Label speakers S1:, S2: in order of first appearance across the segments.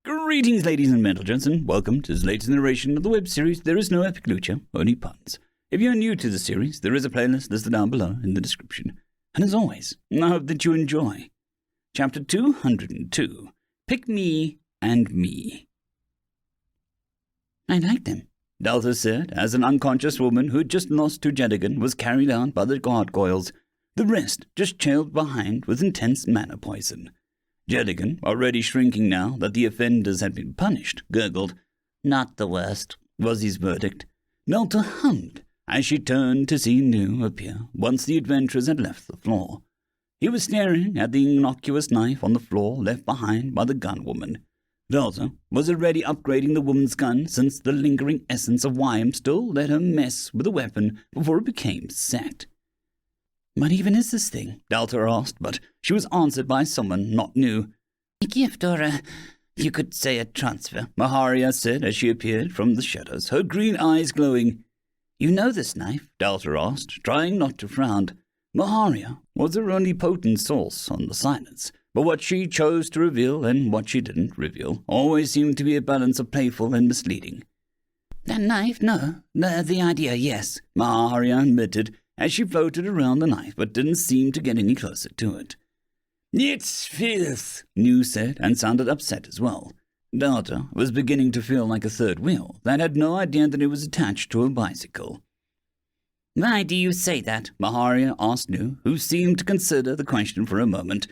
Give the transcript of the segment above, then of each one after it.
S1: Greetings, ladies and gentlemen, and welcome to this latest narration of the web series There Is No Epic Lucha, Only Puns. If you're new to the series, there is a playlist listed down below in the description. And as always, I hope that you enjoy. Chapter 202, Pick Me and Me. I like them, Delta said, as an unconscious woman who had just lost to Jedigan was carried out by the gargoyles. The rest just trailed behind with intense mana poison. Jedigan, already shrinking now that the offenders had been punished, gurgled. Not the worst, was his verdict. Delta hummed as she turned to see Nu appear once the adventurers had left the floor. He was staring at the innocuous knife on the floor left behind by the gunwoman. Delta was already upgrading the woman's gun since the lingering essence of Wyam still let her mess with the weapon before it became set. What even is this thing? Delta asked, but she was answered by someone not new. A gift, or you could say a transfer, Maharia said as she appeared from the shadows, her green eyes glowing. You know this knife? Delta asked, trying not to frown. Maharia was her only potent source on the silence, but what she chose to reveal and what she didn't reveal always seemed to be a balance of playful and misleading. That knife? No. The idea, yes, Maharia admitted, as she floated around the knife but didn't seem to get any closer to it. It's filth, Nu said, and sounded upset as well. Delta was beginning to feel like a third wheel that had no idea that it was attached to a bicycle. Why do you say that? Maharia asked Nu, who seemed to consider the question for a moment.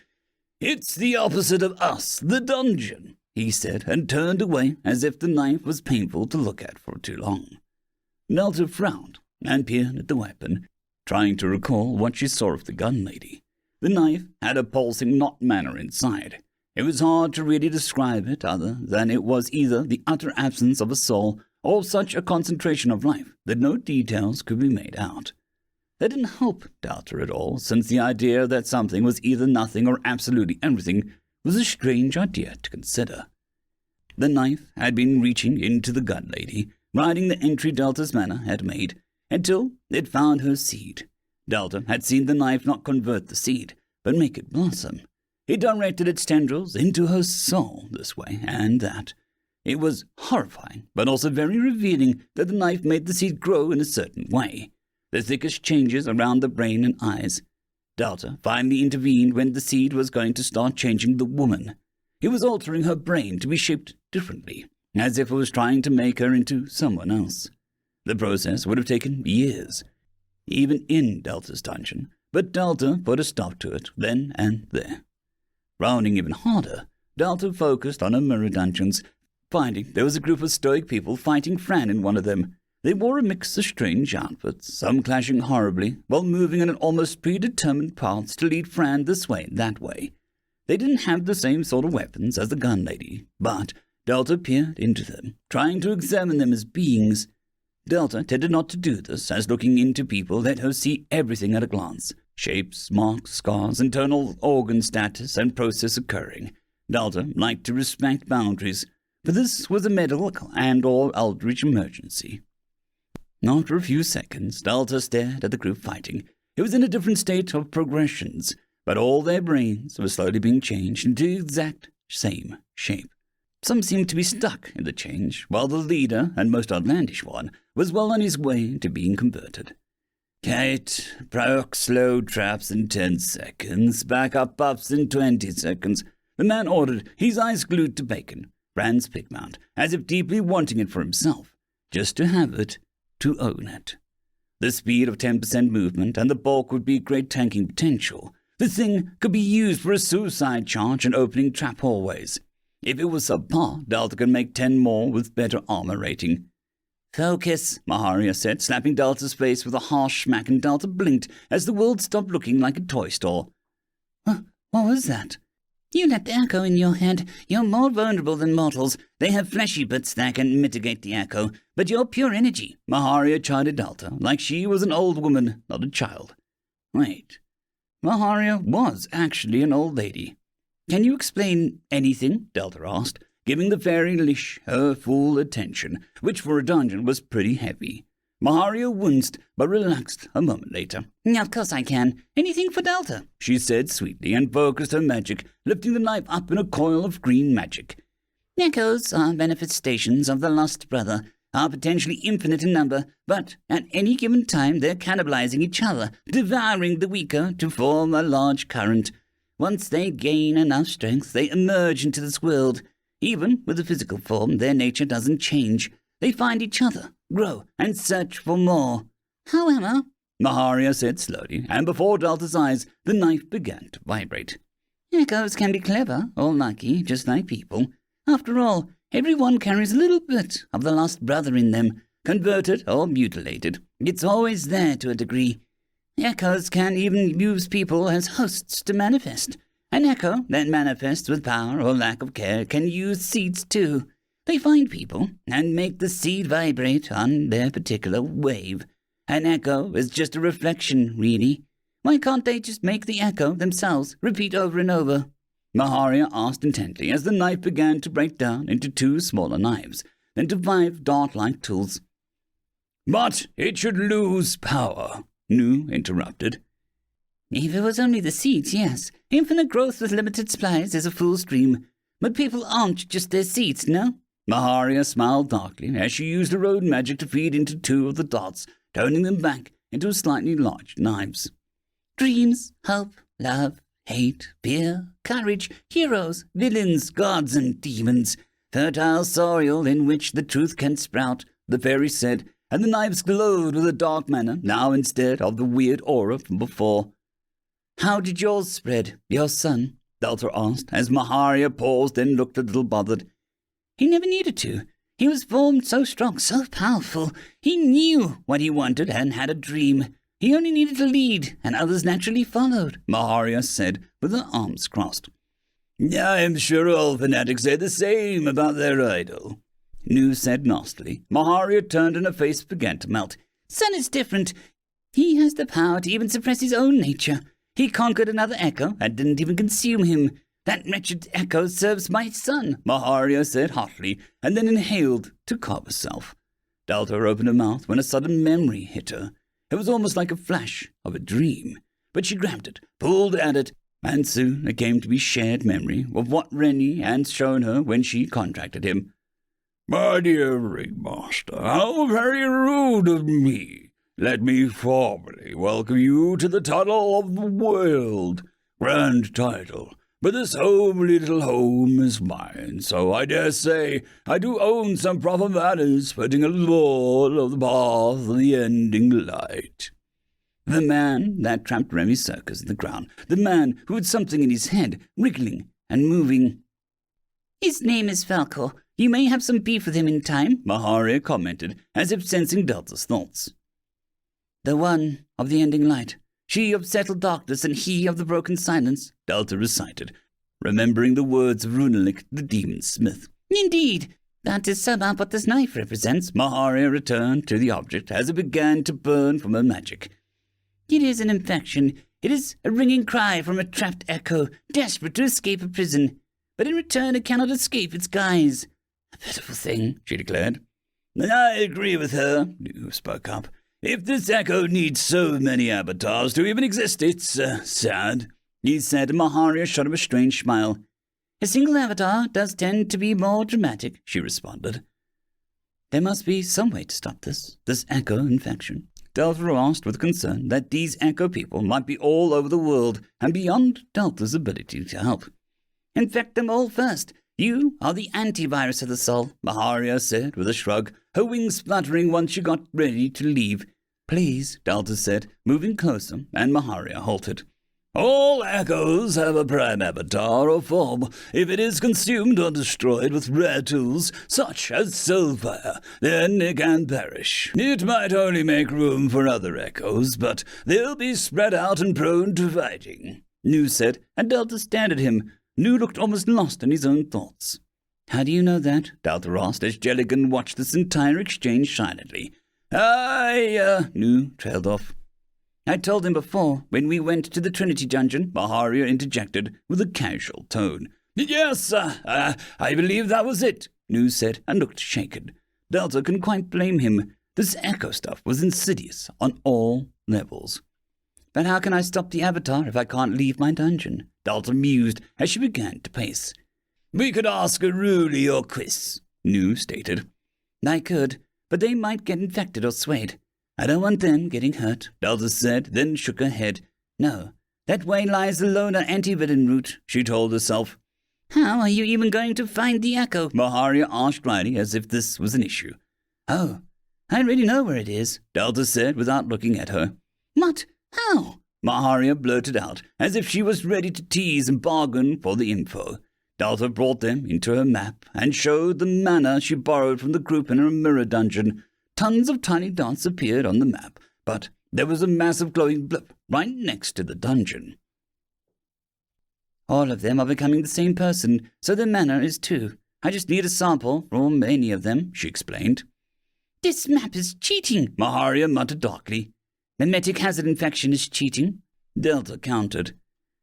S1: It's the opposite of us, the dungeon, he said, and turned away as if the knife was painful to look at for too long. Delta frowned and peered at the weapon, trying to recall what she saw of the gun lady. The knife had a pulsing knot manner inside. It was hard to really describe it other than it was either the utter absence of a soul or such a concentration of life that no details could be made out. That didn't help Delta at all, since the idea that something was either nothing or absolutely everything was a strange idea to consider. The knife had been reaching into the gun lady, riding the entry Delta's mana had made, until it found her seed. Delta had seen the knife not convert the seed, but make it blossom. It directed its tendrils into her soul this way and that. It was horrifying, but also very revealing that the knife made the seed grow in a certain way. The thickest changes around the brain and eyes. Delta finally intervened when the seed was going to start changing the woman. It was altering her brain to be shaped differently, as if it was trying to make her into someone else. The process would have taken years, even in Delta's dungeon, but Delta put a stop to it then and there. Rounding even harder, Delta focused on her mirror dungeons, finding there was a group of stoic people fighting Fran in one of them. They wore a mix of strange outfits, some clashing horribly, while moving in an almost predetermined paths to lead Fran this way and that way. They didn't have the same sort of weapons as the gun lady, but Delta peered into them, trying to examine them as beings. Delta tended not to do this, as looking into people let her see everything at a glance. Shapes, marks, scars, internal organ status, and process occurring. Delta liked to respect boundaries, but this was a medical and/or eldritch emergency. After a few seconds, Delta stared at the group fighting. It was in a different state of progressions, but all their brains were slowly being changed into the exact same shape. Some seemed to be stuck in the change, while the leader, and most outlandish one, was well on his way to being converted. Kate, proc slow traps in 10 seconds, backup buffs in 20 seconds. The man ordered, his eyes glued to bacon, Fran's pig mount, as if deeply wanting it for himself, just to have it, to own it. The speed of 10% movement and the bulk would be great tanking potential. The thing could be used for a suicide charge and opening trap hallways. If it was subpar, Delta could make 10 more with better armor rating. Focus, Maharia said, slapping Delta's face with a harsh smack, and Delta blinked as the world stopped looking like a toy store. What was that? You let the echo in your head. You're more vulnerable than mortals. They have fleshy bits that can mitigate the echo, but you're pure energy, Maharia chided Delta, like she was an old woman, not a child. Wait, Maharia was actually an old lady. Can you explain anything? Delta asked, giving the fairy Lish her full attention, which for a dungeon was pretty heavy. Maharia winced, but relaxed a moment later. Of course I can. Anything for Delta, she said sweetly, and focused her magic, lifting the knife up in a coil of green magic. Echoes are manifestations of the lost brother, are potentially infinite in number, but at any given time they're cannibalizing each other, devouring the weaker to form a large current. Once they gain enough strength, they emerge into this world. Even with the physical form, their nature doesn't change. They find each other, grow, and search for more. However, Maharia said slowly, and before Delta's eyes, the knife began to vibrate. Echoes can be clever or lucky, just like people. After all, everyone carries a little bit of the lost brother in them, converted or mutilated. It's always there to a degree. Echoes can even use people as hosts to manifest. An echo that manifests with power or lack of care can use seeds too. They find people and make the seed vibrate on their particular wave. An echo is just a reflection, really. Why can't they just make the echo themselves repeat over and over? Maharia asked intently as the knife began to break down into 2 smaller knives, then to 5 dart-like tools. But it should lose power, Nu interrupted. If it was only the seeds, yes. Infinite growth with limited supplies is a fool's dream. But people aren't just their seeds, no? Maharia smiled darkly as she used her own magic to feed into 2 of the darts, turning them back into slightly large knives. Dreams, hope, love, hate, fear, courage, heroes, villains, gods, and demons. Fertile soil in which the truth can sprout, the fairy said, and the knives glowed with a dark manner, now instead of the weird aura from before. How did yours spread, your son? Delta asked, as Maharia paused and looked a little bothered. He never needed to. He was formed so strong, so powerful. He knew what he wanted and had a dream. He only needed to lead, and others naturally followed, Maharia said, with her arms crossed. I am sure all fanatics say the same about their idol, Nu said nastily. Maharia turned and her face began to melt. Son is different. He has the power to even suppress his own nature. He conquered another echo and didn't even consume him. That wretched echo serves my son, Maharia said hotly, and then inhaled to calm herself. Delta opened her mouth when a sudden memory hit her. It was almost like a flash of a dream, but she grabbed it, pulled at it, and soon it came to be shared memory of what Rennie had shown her when she contracted him. My dear Ringmaster, how very rude of me. Let me formally welcome you to the tunnel of the world. Grand title, but this homely little home is mine, so I dare say I do own some proper manners fitting a lord of the path of the ending light. The man that trapped Remy's circus in the ground, the man who had something in his head, wriggling and moving. His name is Falcor. You may have some beef with him in time, Maharia commented, as if sensing Delta's thoughts. The one of the ending light. She of settled darkness and he of the broken silence, Delta recited, remembering the words of Runelik, the demon smith. Indeed, that is somehow what this knife represents. Maharia returned to the object as it began to burn from her magic. It is an infection. It is a ringing cry from a trapped echo, desperate to escape a prison. But in return it cannot escape its guise. A pitiful thing, she declared. I agree with her, Nu spoke up. If this echo needs so many avatars to even exist, it's sad, he said, and Maharia shot him a strange smile. A single avatar does tend to be more dramatic, she responded. There must be some way to stop this echo infection. Delta asked with concern that these echo people might be all over the world and beyond Delta's ability to help. Infect them all first. You are the antivirus of the soul, Maharia said with a shrug, her wings fluttering once she got ready to leave. Please, Delta said, moving closer, and Maharia halted. All echoes have a prime avatar or form. If it is consumed or destroyed with rare tools, such as soulfire, then it can perish. It might only make room for other echoes, but they'll be spread out and prone to fighting, Nu said, and Delta stared at him. Nu looked almost lost in his own thoughts. How do you know that? Delta asked as Jelligan watched this entire exchange silently. Nu trailed off. I told him before, when we went to the Trinity Dungeon, Maharia interjected with a casual tone. Yes, I believe that was it, Nu said, and looked shaken. Delta couldn't quite blame him. This echo stuff was insidious on all levels. But how can I stop the avatar if I can't leave my dungeon? Delta mused as she began to pace. We could ask Aruli or Quiz, Nu stated.
S2: I could, but they might get infected or swayed. I don't want them getting hurt,
S1: Delta said, then shook her head.
S2: No, that way lies the loner antivenom route,
S1: she told herself.
S2: How are you even going to find the Echo?
S1: Maharia asked Riley as if this was an issue.
S2: Oh, I already know where it is,
S1: Delta said without looking at her.
S2: What? How?
S1: Maharia blurted out, as if she was ready to tease and bargain for the info. Delta brought them into her map and showed the manner she borrowed from the group in her mirror dungeon. Tons of tiny dots appeared on the map, but there was a massive glowing blip right next to the dungeon.
S2: All of them are becoming the same person, so their manner is too. I just need a sample from any of them, she explained. This map is cheating,
S1: Maharia muttered darkly.
S2: Mimetic hazard infection is cheating,
S1: Delta countered.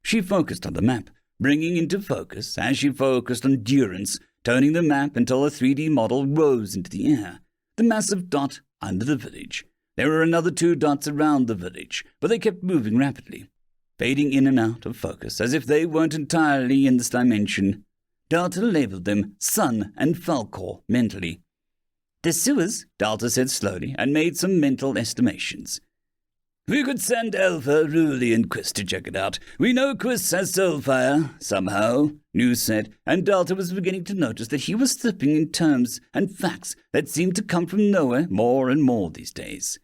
S1: She focused on the map, bringing into focus as she focused on Durance, turning the map until a 3D model rose into the air. The massive dot under the village. There were another 2 dots around the village, but they kept moving rapidly, fading in and out of focus as if they weren't entirely in this dimension. Delta labeled them Sun and Falcor mentally.
S2: The sewers,
S1: Delta said slowly, and made some mental estimations. We could send Alpha, Ruli, and Quiz to check it out. We know Quiz has Soulfire, somehow, Nu said, and Delta was beginning to notice that he was slipping in terms and facts that seemed to come from nowhere more and more these days.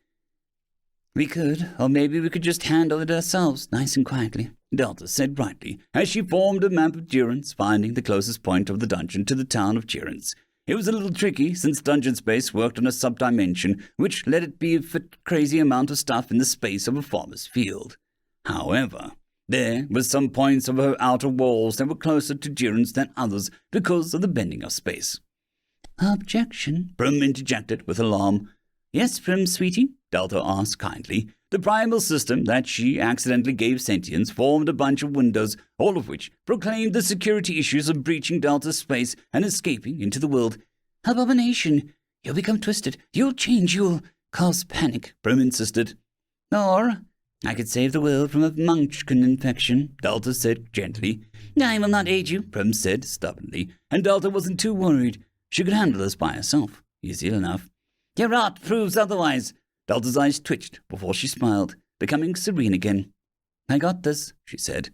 S2: We could, or maybe we could just handle it ourselves, nice and quietly,
S1: Delta said brightly, as she formed a map of Durance, finding the closest point of the dungeon to the town of Durance. It was a little tricky, since dungeon space worked on a sub-dimension, which let it be a crazy amount of stuff in the space of a farmer's field. However, there were some points of her outer walls that were closer to Durance than others because of the bending of space.
S2: Objection,
S1: Prim interjected with alarm.
S2: Yes, Prim, sweetie?
S1: Delta asked kindly. The primal system that she accidentally gave sentience formed a bunch of windows, all of which proclaimed the security issues of breaching Delta's space and escaping into the world.
S2: Abomination! You'll become twisted. You'll change. You'll cause panic,
S1: Prim insisted.
S2: Or I could save the world from a munchkin infection,
S1: Delta said gently.
S2: I will not aid you,
S1: Prim said stubbornly, and Delta wasn't too worried. She could handle this by herself, easy enough.
S2: Your art proves otherwise.
S1: Delta's eyes twitched before she smiled, becoming serene again.
S2: I got this, she said.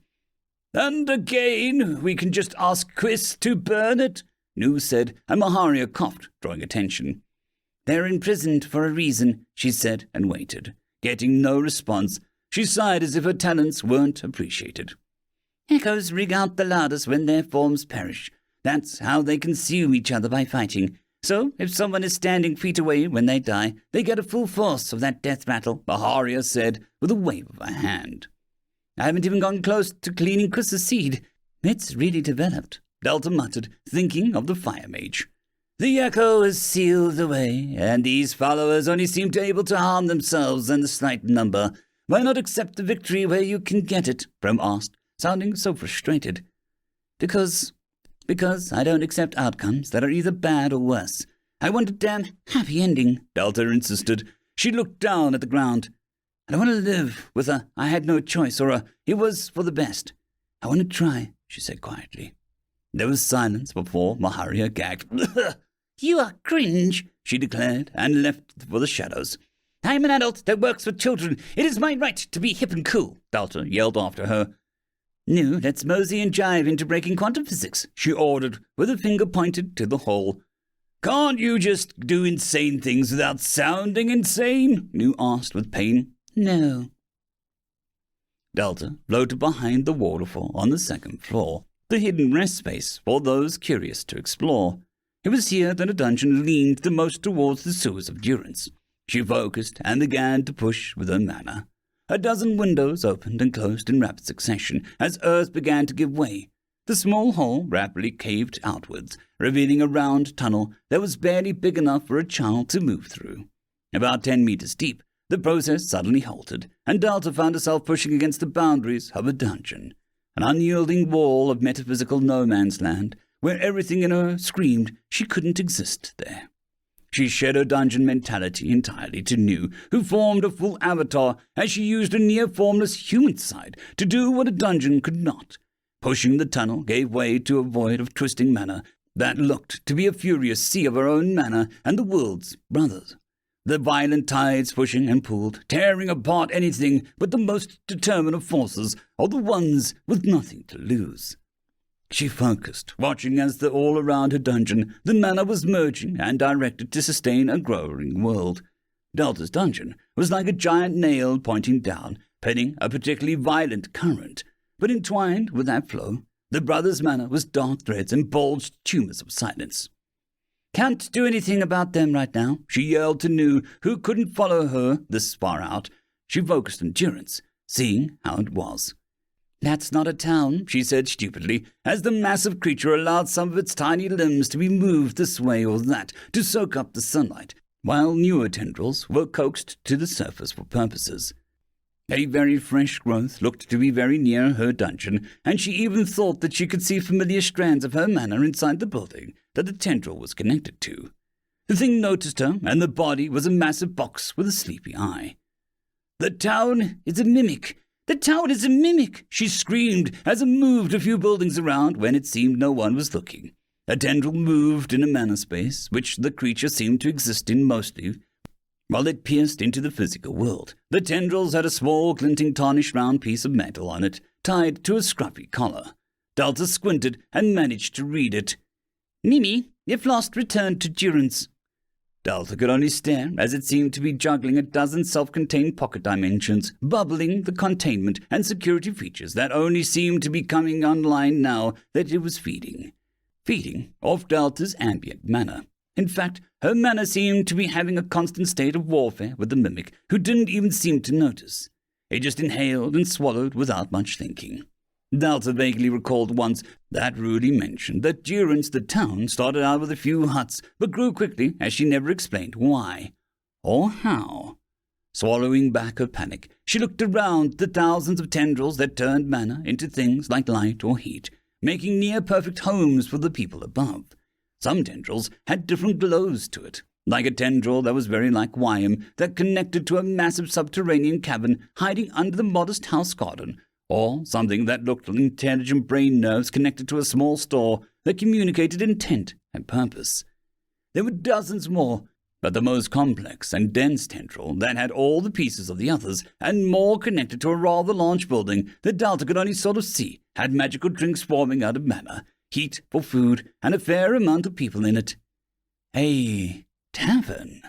S1: And again, we can just ask Quiz to burn it, Nu said, and Maharia coughed, drawing attention.
S2: They're imprisoned for a reason, she said, and waited.
S1: Getting no response, she sighed as if her talents weren't appreciated.
S2: Echoes rig out the loudest when their forms perish. That's how they consume each other, by fighting. So, if someone is standing feet away when they die, they get a full force of that death rattle,
S1: Maharia said with a wave of her hand.
S2: I haven't even gone close to cleaning Quiz's seed. It's really developed,
S1: Delta muttered, thinking of the fire mage.
S2: The Echo is sealed away, and these followers only seem to able to harm themselves in the slight number. Why not accept the victory where you can get it? Prim asked, sounding so frustrated. Because I don't accept outcomes that are either bad or worse. I want a damn happy ending,
S1: Delta insisted. She looked down at the ground.
S2: I don't want to live with a I had no choice or a it was for the best. I want to try, she said quietly.
S1: There was silence before Maharia gagged.
S2: You are cringe, she declared, and left for the shadows. I am an adult that works with children. It is my right to be hip and cool, Delta yelled after her. Nu, let's mosey and jive into breaking quantum physics, she ordered, with a finger pointed to the hole.
S1: Can't you just do insane things without sounding insane? Nu asked with pain.
S2: No.
S1: Delta floated behind the waterfall on the second floor, the hidden rest space for those curious to explore. It was here that a dungeon leaned the most towards the sewers of Durance. She focused and began to push with her mana. A dozen windows opened and closed in rapid succession as earth began to give way. The small hole rapidly caved outwards, revealing a round tunnel that was barely big enough for a child to move through. About 10 meters deep, the process suddenly halted, and Delta found herself pushing against the boundaries of a dungeon, an unyielding wall of metaphysical no-man's land, where everything in her screamed she couldn't exist there. She shed her dungeon mentality entirely to Nu, who formed a full avatar as she used a near-formless human side to do what a dungeon could not, Pushing the tunnel gave way to a void of twisting mana that looked to be a furious sea of her own mana and the world's brothers. The violent tides pushing and pulled, tearing apart anything but the most determined of forces, or the ones with nothing to lose. She focused, watching as all around her dungeon the mana was merging and directed to sustain a growing world. Delta's dungeon was like a giant nail pointing down, penning a particularly violent current, but entwined with that flow, the brothers' mana was dark threads and bulged tumors of silence. "Can't do anything about them right now," she yelled to Nu, who couldn't follow her this far out. She focused endurance, seeing how it was. "That's not a town," she said stupidly, as the massive creature allowed some of its tiny limbs to be moved this way or that to soak up the sunlight, while newer tendrils were coaxed to the surface for purposes. A very fresh growth looked to be very near her dungeon, and she even thought that she could see familiar strands of her mana inside the building that the tendril was connected to. The thing noticed her, and the body was a massive box with a sleepy eye. "The town is a mimic! The town is a mimic!" she screamed as it moved a few buildings around when it seemed no one was looking. A tendril moved in a mana space, which the creature seemed to exist in mostly, while it pierced into the physical world. The tendrils had a small, glinting, tarnished round piece of metal on it, tied to a scruffy collar. Delta squinted and managed to read it. "Mimi, if lost, return to Durance." Delta could only stare, as it seemed to be juggling a dozen self-contained pocket dimensions, bubbling the containment and security features that only seemed to be coming online now that it was feeding off Delta's ambient mana. In fact, her mana seemed to be having a constant state of warfare with the mimic, who didn't even seem to notice. He just inhaled and swallowed without much thinking. Delta vaguely recalled once that Rudy mentioned that Durance, the town, started out with a few huts, but grew quickly, as she never explained why or how. Swallowing back her panic, she looked around the thousands of tendrils that turned mana into things like light or heat, making near-perfect homes for the people above. Some tendrils had different glows to it, like a tendril that was very like Wyam that connected to a massive subterranean cavern hiding under the modest house garden, or something that looked like intelligent brain nerves connected to a small store that communicated intent and purpose. There were dozens more, but the most complex and dense tendril that had all the pieces of the others and more connected to a rather large building that Delta could only sort of see had magical drinks forming out of mana, heat for food, and a fair amount of people in it. A tavern.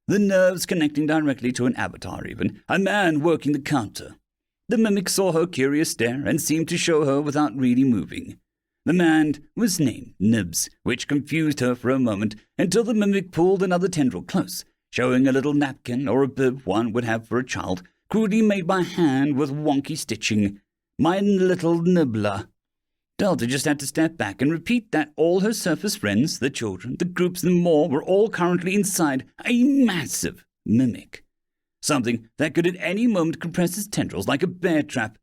S1: The nerves connecting directly to an avatar even, a man working the counter. The mimic saw her curious stare and seemed to show her without really moving. The man was named Nibs, which confused her for a moment until the mimic pulled another tendril close, showing a little napkin or a bib one would have for a child, crudely made by hand with wonky stitching. "My little nibbler." Delta just had to step back and repeat that all her surface friends, the children, the groups, and more were all currently inside a massive mimic. Something that could at any moment compress its tendrils like a bear trap.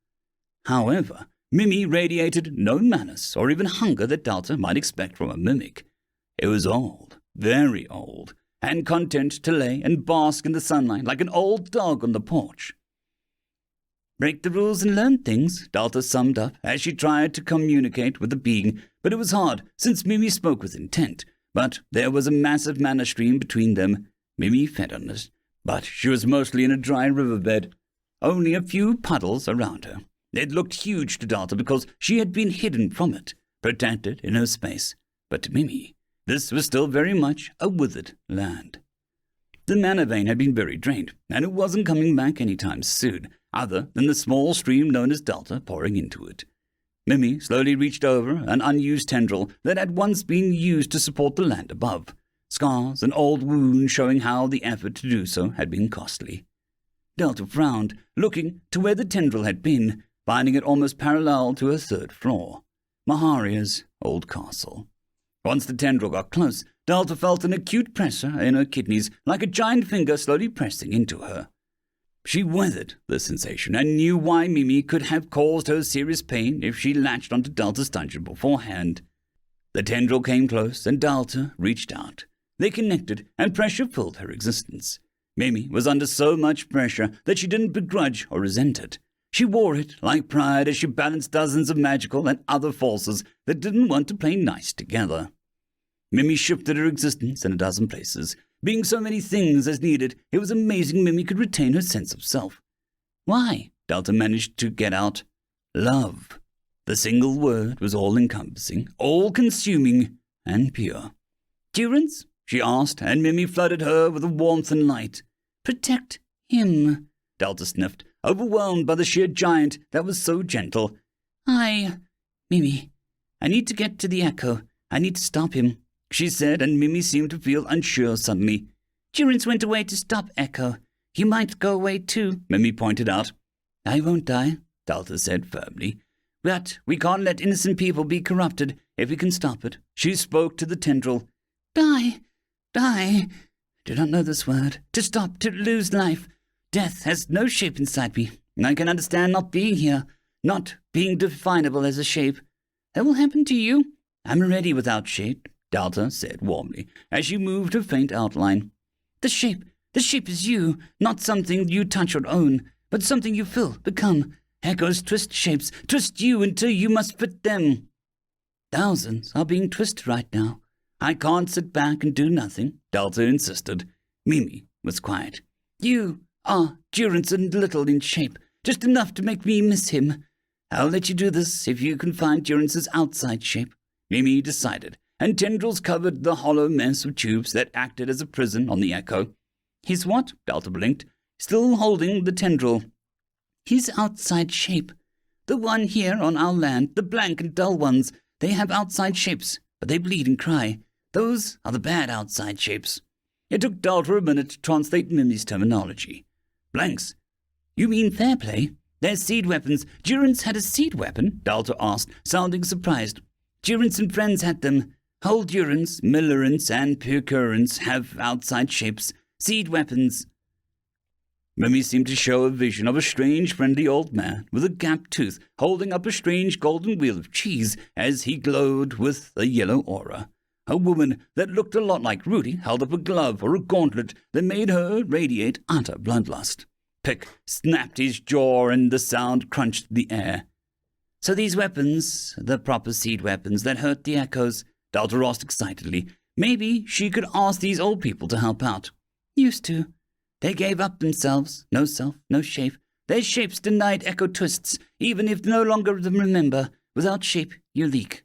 S1: However, Mimi radiated no malice or even hunger that Delta might expect from a mimic. It was old, very old, and content to lay and bask in the sunlight like an old dog on the porch. "Break the rules and learn things," Delta summed up as she tried to communicate with the being, but it was hard since Mimi spoke with intent. But there was a massive mana stream between them. Mimi fed on it, but she was mostly in a dry riverbed, only a few puddles around her. It looked huge to Delta because she had been hidden from it, protected in her space. But to Mimi, this was still very much a withered land. The mana vein had been very drained, and it wasn't coming back any time soon, other than the small stream known as Delta pouring into it. Mimi slowly reached over an unused tendril that had once been used to support the land above, scars and old wounds showing how the effort to do so had been costly. Delta frowned, looking to where the tendril had been, finding it almost parallel to her third floor, Maharia's old castle. Once the tendril got close, Delta felt an acute pressure in her kidneys, like a giant finger slowly pressing into her. She weathered the sensation and knew why Mimi could have caused her serious pain if she latched onto Delta's dungeon beforehand. The tendril came close and Delta reached out. They connected and pressure filled her existence. Mimi was under so much pressure that she didn't begrudge or resent it. She wore it like pride as she balanced dozens of magical and other forces that didn't want to play nice together. Mimi shifted her existence in a dozen places. Being so many things as needed, it was amazing Mimi could retain her sense of self. Why? Delta managed to get out. Love. The single word was all-encompassing, all-consuming, and pure. Durance? She asked, and Mimi flooded her with a warmth and light. Protect him, Delta sniffed, overwhelmed by the sheer giant that was so gentle. Mimi, I need to get to the Echo. I need to stop him, she said, and Mimi seemed to feel unsure suddenly. Durance went away to stop Echo. You might go away too, Mimi pointed out. I won't die, Delta said firmly. But we can't let innocent people be corrupted if we can stop it. She spoke to the tendril. Die. Do not know this word. To stop, to lose life. Death has no shape inside me. I can understand not being here, not being definable as a shape. That will happen to you. I'm already without shape, Delta said warmly, as she moved her faint outline. The shape is you, not something you touch or own, but something you fill, become. Echoes twist shapes, twist you until you must fit them. Thousands are being twisted right now. I can't sit back and do nothing, Delta insisted. Mimi was quiet. You are Durance and little in shape, just enough to make me miss him. I'll let you do this if you can find Durance's outside shape, Mimi decided, and tendrils covered the hollow mess of tubes that acted as a prison on the Echo. His what? Delta blinked, still holding the tendril. His outside shape. The one here on our land, the blank and dull ones, they have outside shapes, but they bleed and cry. Those are the bad outside shapes. It took Delta a minute to translate Mimi's terminology. Blanks? You mean fair play? They're seed weapons. Durance had a seed weapon? Delta asked, sounding surprised. Durance and friends had them. Whole Durance, Millerance, and Purcurance have outside shapes. Seed weapons. Mimi seemed to show a vision of a strange, friendly old man with a gapped tooth holding up a strange golden wheel of cheese as he glowed with a yellow aura. A woman that looked a lot like Rudy held up a glove or a gauntlet that made her radiate utter bloodlust. Pick snapped his jaw and the sound crunched the air. So these weapons, the proper seed weapons that hurt the Echoes, Delta asked excitedly. Maybe she could ask these old people to help out. Used to. They gave up themselves, no self, no shape. Their shapes denied Echo twists, even if no longer remember. Without shape, you leak.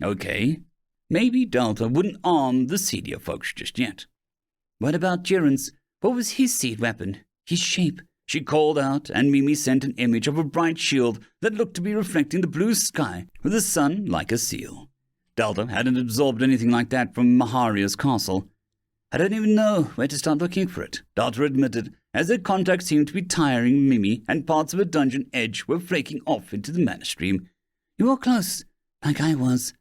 S1: Okay. Maybe Delta wouldn't arm the seedier folks just yet. What about Durance? What was his seed weapon? His shape? She called out, and Mimi sent an image of a bright shield that looked to be reflecting the blue sky with the sun like a seal. Delta hadn't absorbed anything like that from Maharia's castle. I don't even know where to start looking for it, Delta admitted, as their contact seemed to be tiring Mimi and parts of her dungeon edge were flaking off into the mana stream. You are close, like I was.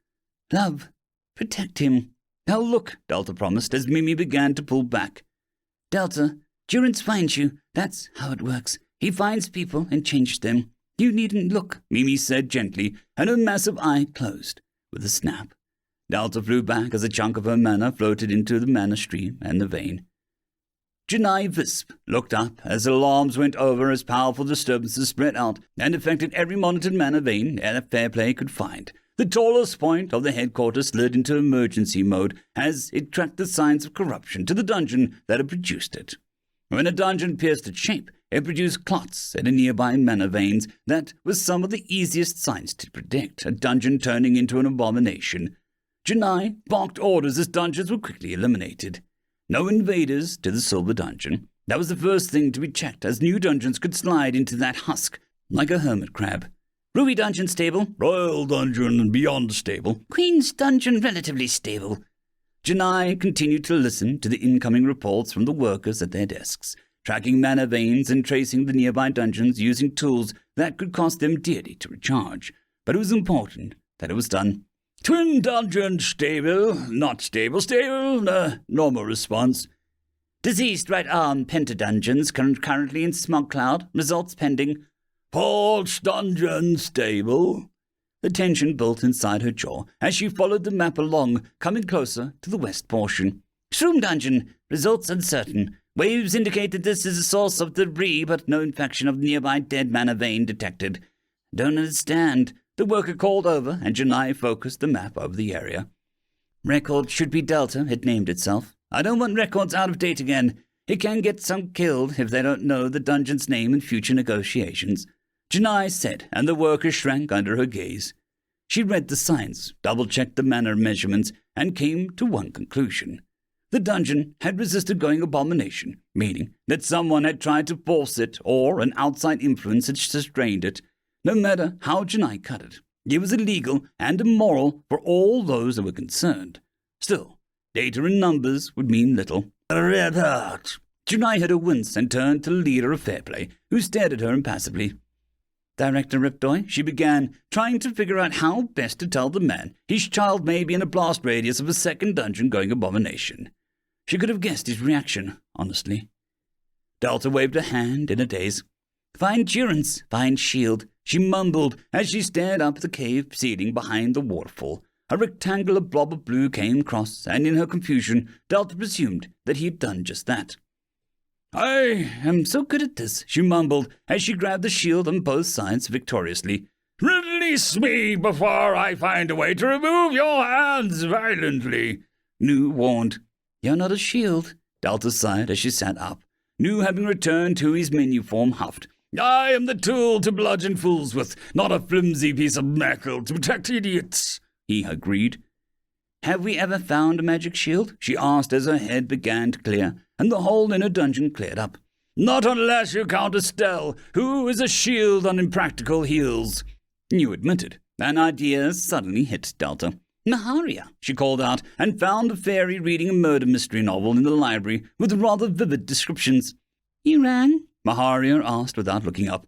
S1: Love. Protect him. I'll look, Delta promised as Mimi began to pull back. Delta, Durance finds you. That's how it works. He finds people and changes them. You needn't look, Mimi said gently, and her massive eye closed with a snap. Delta flew back as a chunk of her mana floated into the mana stream and the vein. Janai Visp looked up as alarms went over as powerful disturbances spread out and affected every monitored mana vein that Fairplay could find. The tallest point of the headquarters slid into emergency mode as it tracked the signs of corruption to the dungeon that had produced it. When a dungeon pierced its shape, it produced clots at the nearby mana veins. That was some of the easiest signs to predict a dungeon turning into an abomination. Janai barked orders as dungeons were quickly eliminated. No invaders to the Silver Dungeon. That was the first thing to be checked, as new dungeons could slide into that husk like a hermit crab. Ruby Dungeon stable. Royal Dungeon and beyond stable. Queen's Dungeon relatively stable. Janai continued to listen to the incoming reports from the workers at their desks, tracking mana veins and tracing the nearby dungeons using tools that could cost them dearly to recharge. But it was important that it was done. Twin Dungeon stable, not stable, normal response. Diseased right arm pentadungeons currently in Smog Cloud, results pending. False Dungeon stable. The tension built inside her jaw as she followed the map along, coming closer to the west portion. Shroom Dungeon, results uncertain.
S2: Waves indicate that this is a source of debris, but no infection of the nearby dead mana vein detected. Don't understand. The worker called over, and Janai focused the map over the area. Record should be Delta, it named itself. I don't want records out of date again. It can get some killed if they don't know the dungeon's name in future negotiations. Janai said, and the worker shrank under her gaze. She read the signs, double-checked the mana measurements, and came to one conclusion. The dungeon had resisted going abomination, meaning that someone had tried to force it or an outside influence had sustained it. No matter how Janai cut it, it was illegal and immoral for all those that were concerned. Still, data and numbers would mean little. Report. Janai had a wince and turned to the leader of Fairplay, who stared at her impassively. Director Ripdoy, she began, trying to figure out how best to tell the man his child may be in a blast radius of a second dungeon going abomination. She could have guessed his reaction, honestly. Delta waved a hand in a daze. Find durance, find shield, she mumbled as she stared up the cave ceiling behind the waterfall. A rectangular blob of blue came across, and in her confusion, Delta presumed that he had done just that. I am so good at this, she mumbled as she grabbed the shield on both sides victoriously. Release me before I find a way to remove your hands violently, Nu warned. You're not a shield, Delta sighed as she sat up. Nu, having returned to his menu form, huffed. I am the tool to bludgeon fools with, not a flimsy piece of metal to protect idiots, he agreed. Have we ever found a magic shield? She asked as her head began to clear, and the hole in her dungeon cleared up. Not unless you count Estelle, who is a shield on impractical heels. You admitted. An idea suddenly hit Delta. Maharia, she called out, and found a fairy reading a murder mystery novel in the library with rather vivid descriptions. You rang? Maharia asked without looking up.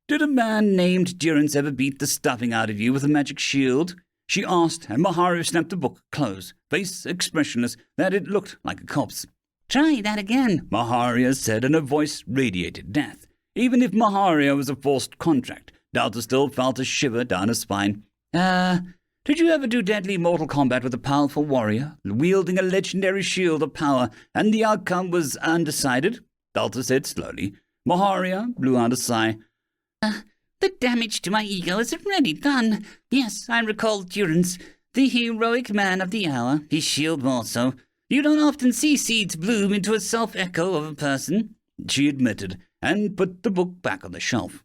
S2: Did a man named Durance ever beat the stuffing out of you with a magic shield? She asked, and Maharia snapped the book close, face expressionless that it looked like a corpse. Try that again, Maharia said, and her voice radiated death. Even if Maharia was a forced contract, Delta still felt a shiver down her spine. Did you ever do deadly mortal combat with a powerful warrior, wielding a legendary shield of power, and the outcome was undecided? Delta said slowly. Maharia blew out a sigh. The damage to my ego is already done. Yes, I recall Durance, the heroic man of the hour, his shield more so. You don't often see seeds bloom into a self-echo of a person, she admitted, and put the book back on the shelf.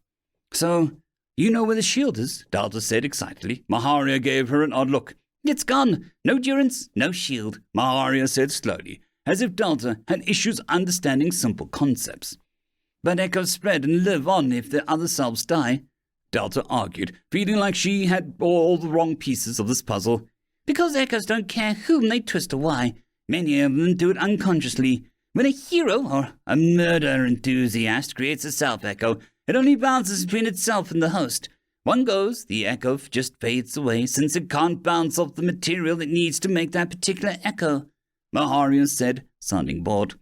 S2: So, you know where the shield is, Delta said excitedly. Maharia gave her an odd look. It's gone. No Durance, no shield, Maharia said slowly, as if Delta had issues understanding simple concepts. But echoes spread and live on if the other selves die, Delta argued, feeling like she had all the wrong pieces of this puzzle. Because echoes don't care whom they twist or why. Many of them do it unconsciously. When a hero or a murder enthusiast creates a self-echo, it only bounces between itself and the host. One goes, the echo just fades away, since it can't bounce off the material it needs to make that particular echo, Maharia said, sounding bored.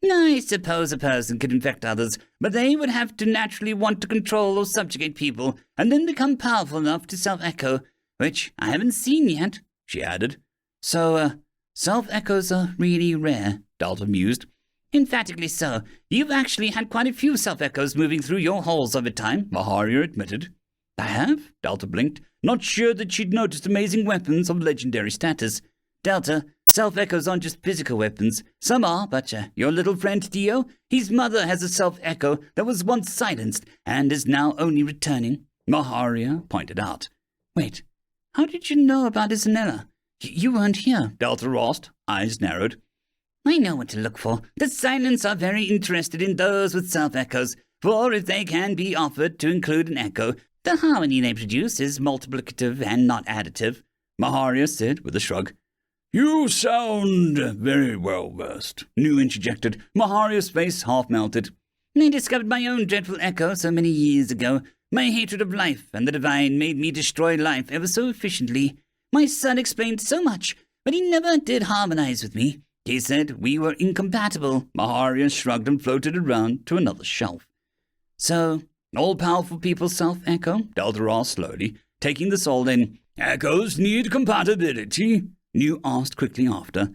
S2: I suppose a person could infect others, but they would have to naturally want to control or subjugate people, and then become powerful enough to self-echo, which I haven't seen yet, she added. So, self-echoes are really rare, Delta mused. Emphatically so. You've actually had quite a few self-echoes moving through your halls over time, Maharia admitted. I have? Delta blinked, not sure that she'd noticed amazing weapons of legendary status. Delta, self-echoes aren't just physical weapons. Some are, but your little friend Dio, his mother has a self-echo that was once silenced and is now only returning, Maharia pointed out. Wait, how did you know about Isanella? You weren't here, Delta asked, eyes narrowed. I know what to look for. The silents are very interested in those with self-echoes, for if they can be offered to include an echo, the harmony they produce is multiplicative and not additive, Maharia said with a shrug. You sound very well versed, Nu interjected. Maharia's face half melted. I discovered my own dreadful echo so many years ago. My hatred of life and the divine made me destroy life ever so efficiently. My son explained so much, but he never did harmonize with me. He said we were incompatible. Maharia shrugged and floated around to another shelf. So, all-powerful people self-echo? Delta asked slowly, taking this all in. Echoes need compatibility, Nu asked quickly after.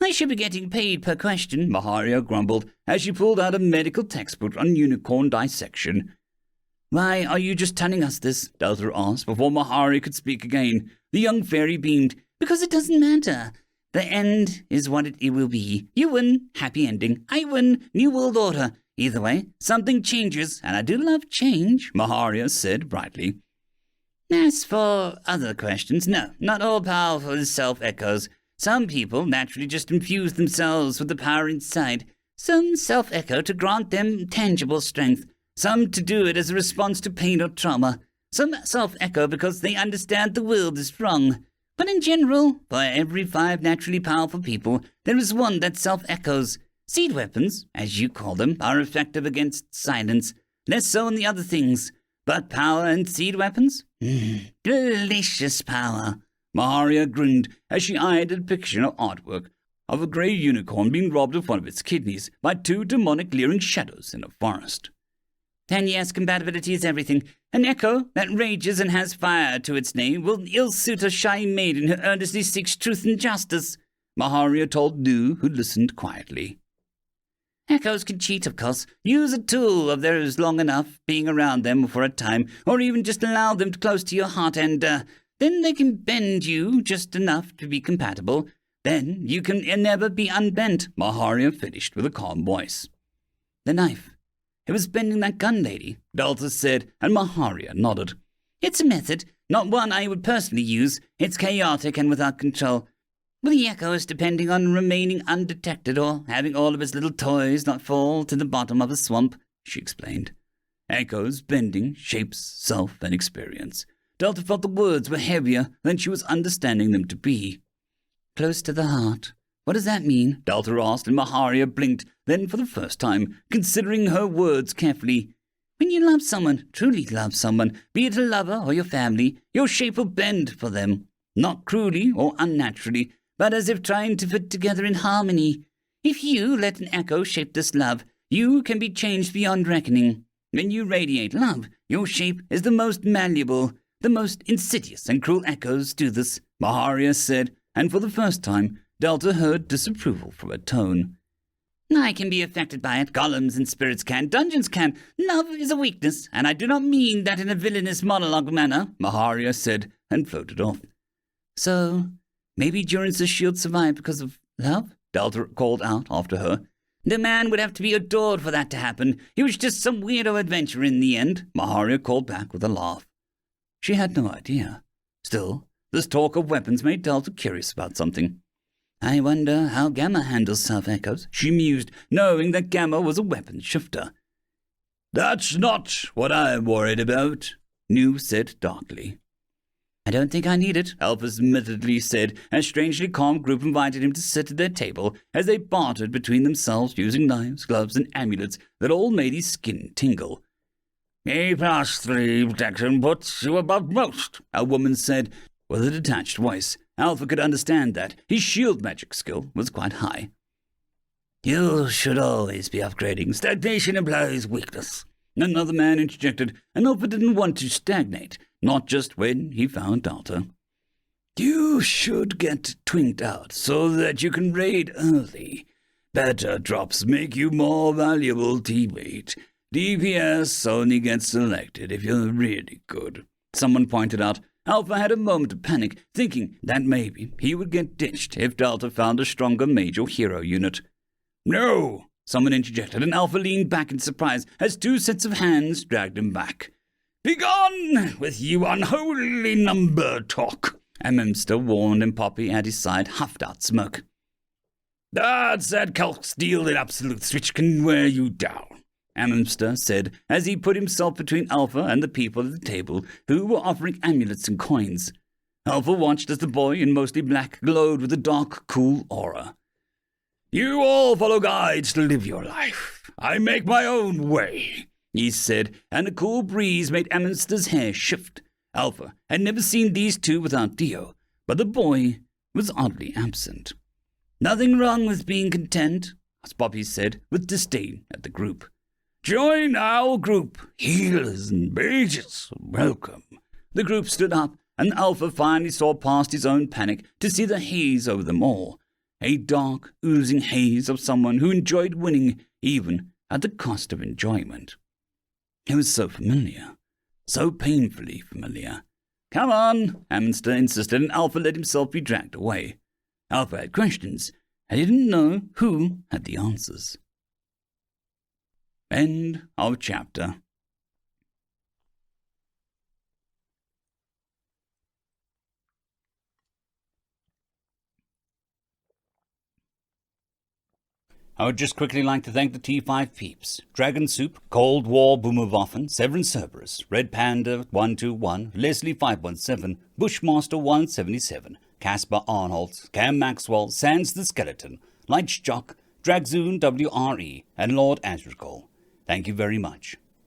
S2: I should be getting paid per question, Maharia grumbled as she pulled out a medical textbook on unicorn dissection.
S1: Why are you just telling us this? Delta asked before Maharia could speak again. The young fairy beamed.
S2: Because it doesn't matter. The end is what it will be. You win, happy ending. I win, new world order. Either way, something changes, and I do love change, Maharia said brightly. As for other questions, no, not all powerful as self-echoes. Some people naturally just infuse themselves with the power inside. Some self-echo to grant them tangible strength. Some to do it as a response to pain or trauma. Some self-echo because they understand the world is wrong. But in general, for every 5 naturally powerful people, there is one that self-echoes. Seed weapons, as you call them, are effective against silence. Less so in the other things. But power and seed weapons? Delicious power.
S1: Maharia grinned as she eyed a depiction of artwork of a grey unicorn being robbed of one of its kidneys by 2 demonic leering shadows in a forest.
S2: And yes, compatibility is everything. An echo that rages and has fire to its name will ill-suit a shy maiden who earnestly seeks truth and justice,
S1: Maharia told Nu, who listened quietly.
S2: Echoes can cheat, of course. Use a tool of theirs long enough, being around them for a time, or even just allow them close to your heart, and then they can bend you just enough to be compatible. Then you can never be unbent,
S1: Maharia finished with a calm voice.
S2: The knife. It was bending that gun lady,
S1: Delta said, and Maharia nodded.
S2: It's a method, not one I would personally use. It's chaotic and without control. But the echo is depending on remaining undetected or having all of its little toys not fall to the bottom of a swamp, she explained.
S1: Echoes, bending, shapes, self, and experience. Delta felt the words were heavier than she was understanding them to be.
S2: Close to the heart. What does that mean?
S1: Delta asked, and Maharia blinked, then for the first time, considering her words carefully.
S2: When you love someone, truly love someone, be it a lover or your family, your shape will bend for them. Not cruelly or unnaturally, but as if trying to fit together in harmony. If you let an echo shape this love, you can be changed beyond reckoning. When you radiate love, your shape is the most malleable. The most insidious and cruel echoes do this,
S1: Maharia said, and for the first time, Delta heard disapproval from her tone.
S2: I can be affected by it. Golems and spirits can. Dungeons can. Love is a weakness, and I do not mean that in a villainous monologue manner,
S1: Maharia said, and floated off.
S2: So, maybe Durance' shield survived because of love?
S1: Delta called out after her.
S2: The man would have to be adored for that to happen. He was just some weirdo adventurer in the end,
S1: Maharia called back with a laugh. She had no idea. Still, this talk of weapons made Delta curious about something.
S2: I wonder how Gamma handles self-echoes,
S1: she mused, knowing that Gamma was a weapon shifter. That's not what I'm worried about, Nu said darkly.
S2: I don't think I need it,
S1: Alphys admittedly said, as a strangely calm group invited him to sit at their table as they bartered between themselves using knives, gloves, and amulets that all made his skin tingle.
S3: A +3 protection puts you above most,
S1: a woman said, with a detached voice. Alpha could understand that. His shield magic skill was quite high.
S3: You should always be upgrading. Stagnation implies weakness.
S1: Another man interjected, and Alpha didn't want to stagnate, not just when he found Delta.
S3: You should get twinked out so that you can raid early. Better drops make you more valuable teammate. DPS only gets selected if you're really good.
S1: Someone pointed out. Alpha had a moment of panic, thinking that maybe he would get ditched if Delta found a stronger mage or hero unit.
S3: No!
S1: Someone interjected, and Alpha leaned back in surprise as 2 sets of hands dragged him back.
S3: Begone with you unholy number talk,
S1: Amemster warned, and Poppy at his side huffed out smoke.
S3: That's that Calc steel in absolutes which can wear you down,
S1: Amemster said, as he put himself between Alpha and the people at the table who were offering amulets and coins. Alpha watched as the boy in mostly black glowed with a dark, cool aura.
S3: You all follow guides to live your life. I make my own way,
S1: he said, and a cool breeze made Amemster's hair shift. Alpha had never seen these two without Dio, but the boy was oddly absent.
S2: Nothing wrong with being content,
S1: Poppy said, with disdain at the group.
S3: Join our group, healers and mages. Welcome.
S1: The group stood up, and Alpha finally saw past his own panic to see the haze over them all. a dark, oozing haze of someone who enjoyed winning even at the cost of enjoyment. It was so familiar, so painfully familiar. "Come on," Hamster insisted, and Alpha let himself be dragged away. Alpha had questions, and he didn't know who had the answers. End of chapter. I would just quickly like to thank the T5 peeps: Dragon Soup, Cold War Boomerwaffen, Severin Cerberus, Red Panda 121, Leslie 517, Bushmaster 177, Caspar Arnold, Cam Maxwell, Sans the Skeleton, Lightstock, Dragzoon WRE, and Lord Azrakal. Thank you very much.